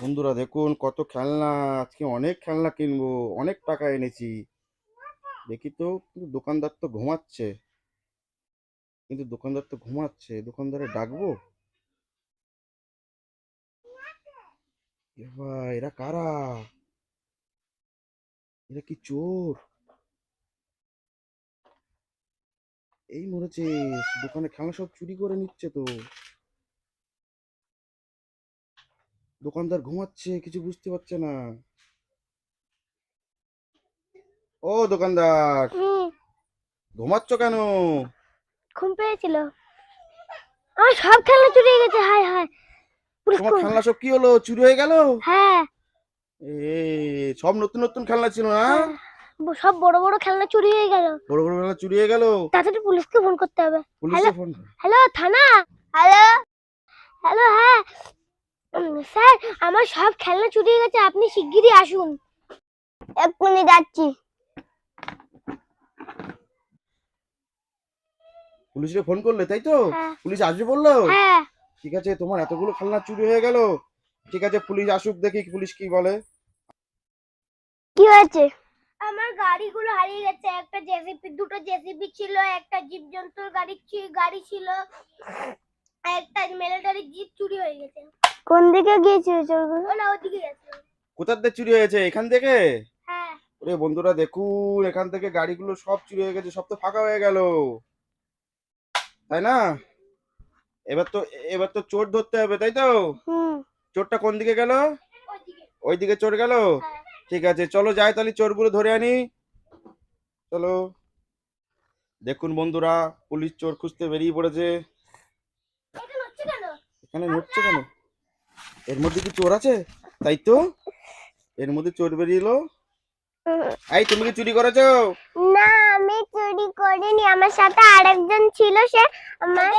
বন্ধুরা দেখুন কত খেলনা। আজকে অনেক খেলনা কিনবো, অনেক টাকা এনেছি। দেখি তো, কিন্তু দোকানদার তো ঘুমাচ্ছে, দোকানদারে ডাকবো। ভাই এরা কারা? এরা কি চোর? এই মরেছে, দোকানে খেলনা সব চুরি করে নিচ্ছে তো। দোকানদার ঘুমাচ্ছে, কিছু বুঝতে পারছে না। ও দোকানদার, হুম। ঘুমাচ্ছ কেন? ঘুম পেয়েছিল। আমার সব খেলনা চুরি হয়ে গেছে। হায় হায়, পুলিশ তোমার কো। খেলনা সব কি হলো, চুরি হয়ে গেল? হ্যাঁ সব নতুন নতুন খেলনা ছিল না? হ্যাঁ, সব বড় বড় খেলনা চুরি হয়ে গেল। বড় বড় খেলনা চুরি হয়ে গেল। তাড়াতাড়ি পুলিশকে ফোন করতে হবে। পুলিশে হ্যালো ফোন। হ্যালো, থানা। হ্যালো হ্যালো, হ্যাঁ। স্যার, আমার সব খেলনা চুরি হয়ে গেছে, আপনি শিগগিরই আসুন। এক্ষুনি যাচ্ছি। পুলিশে ফোন করলে তাই তো? হ্যাঁ পুলিশ আসবে বললো? হ্যাঁ। ঠিক আছে, তোমার এতগুলো খেলনা চুরি হয়ে গেল। ঠিক আছে, পুলিশ আসুক, দেখি পুলিশ কি বলে। কি হয়েছে? আমার গাড়িগুলো হারিয়ে গেছে। একটা জেসিবি, দুটো জেসিবি ছিল, একটা জীবজন্তুর গাড়ি ছিল, একটা মিলিটারি জিপ চুরি হয়ে গেছে। কোন দিকে গিয়েছিল চোরগুলো? ওরা ওদিকে গেছে। কোথা থেকে চুরি হয়েছে, এখান থেকে? হ্যাঁ। ওরে বন্ধুরা দেখুন, এখান থেকে গাড়িগুলো সব চুরি হয়ে গেছে, সব তো ফাঁকা হয়ে গেল, তাই না? এবার তো চোর ধরতে হবে, তাই তো? হুম। চোরটা কোন দিকে গেল? ওইদিকে। ওইদিকে চোর গেল? হ্যাঁ। ঠিক আছে, চলো যাই তাহলে চোরগুলো ধরে আনি। চলো। দেখুন বন্ধুরা, পুলিশ চোর খুঁজতে বেরিয়ে পড়েছে। এটা হচ্ছে কেন? এখানে নড়ছে কেন? এর মধ্যে কি চোর আছে? তাই তো, এর মধ্যে চোর বেরিয়ে এলো। এই তুমি কি চুরি করেছো? না, আমি চুরি করিনি, আমার সাথে আরেকজন ছিল, সে আমার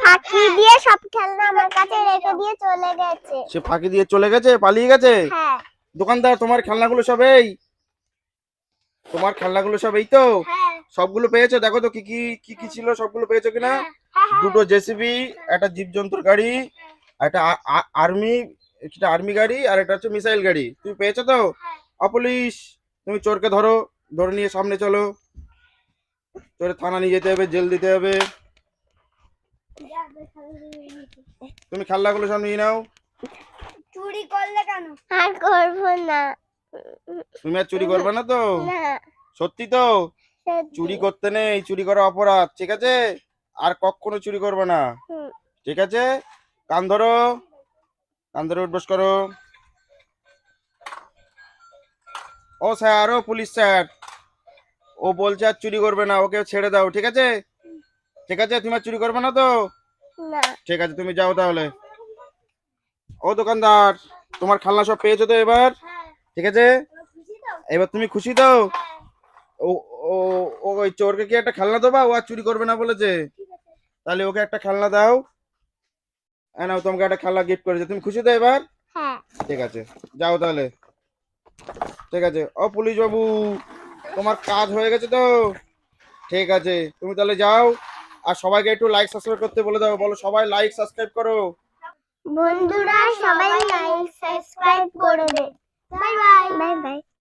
ফাঁকি দিয়ে সব খেলনা আমার কাছে রেখে দিয়ে চলে গেছে। সে ফাঁকি দিয়ে চলে গেছে, পালিয়ে গেছে? হ্যাঁ দোকানদার, তোমার খেলনাগুলো সব এই? তোমার খেলনাগুলো সব এই তো? হ্যাঁ সবগুলো পেয়েছো? দেখো তো কি কি কি কি ছিল, সবগুলো পেয়েছো কিনা? হ্যাঁ। দুটো জেসিবি, একটা জীবজন্তুর গাড়ি, একটা আর্মি, একটা আর্মি গাড়ি, আর একটা হচ্ছে মিসাইল গাড়ি। তুমি পেয়েছো তো? পুলিশ, তুমি চোরকে ধরো, ধরে নিয়ে সামনে চলো। চোরে থানা নিয়ে যেতে হবে, জেল দিতে হবে। তুমি খেলনাগুলো সব নিয়ে নাও। চুরি করলে কেন? আর করবো না। তুমি আর চুরি করবে না তো? না। সত্যি তো? চুরি করতে নেই, চুরি করা অপরাধ, ঠিক আছে? আর কখনো চুরি করবে না, হুম। ঠিক আছে? কান ধরো, কান ধরে উঠবস করো। ও স্যার, ও পুলিশ স্যার, ও বলছে আর চুরি করবে না, ওকে ছেড়ে দাও, ঠিক আছে? ঠিক আছে, তুমি আর চুরি করবে না তো? না। ঠিক আছে, তুমি যাও তাহলে। ও দোকানদার, তোমার খেলনা সব পেয়েছো তো এবার? ঠিক আছে, এবার তুমি খুশি তো? ও ও ও ওই চোরকে কি একটা খেলনা দেবা? ও আর চুরি করবে না বলেছে। তাহলে ওকে একটা খেলনা দাও। নাও, তোমাকে একটা খেলনা গিফট করেছে, তুমি খুশি তো এবার? হ্যাঁ। ঠিক আছে, যাও তাহলে। ঠিক আছে, ও পুলিশ বাবু, তোমার কাজ হয়ে গেছে তো? ঠিক আছে, তুমি তাহলে যাও। আর সবাইকে একটু লাইক সাবস্ক্রাইব করতে বলে দাও, বলো সবাই লাইক সাবস্ক্রাইব করো। বন্ধুরা সবাই লাইক সাবস্ক্রাইব করবে। Bye bye. Bye bye.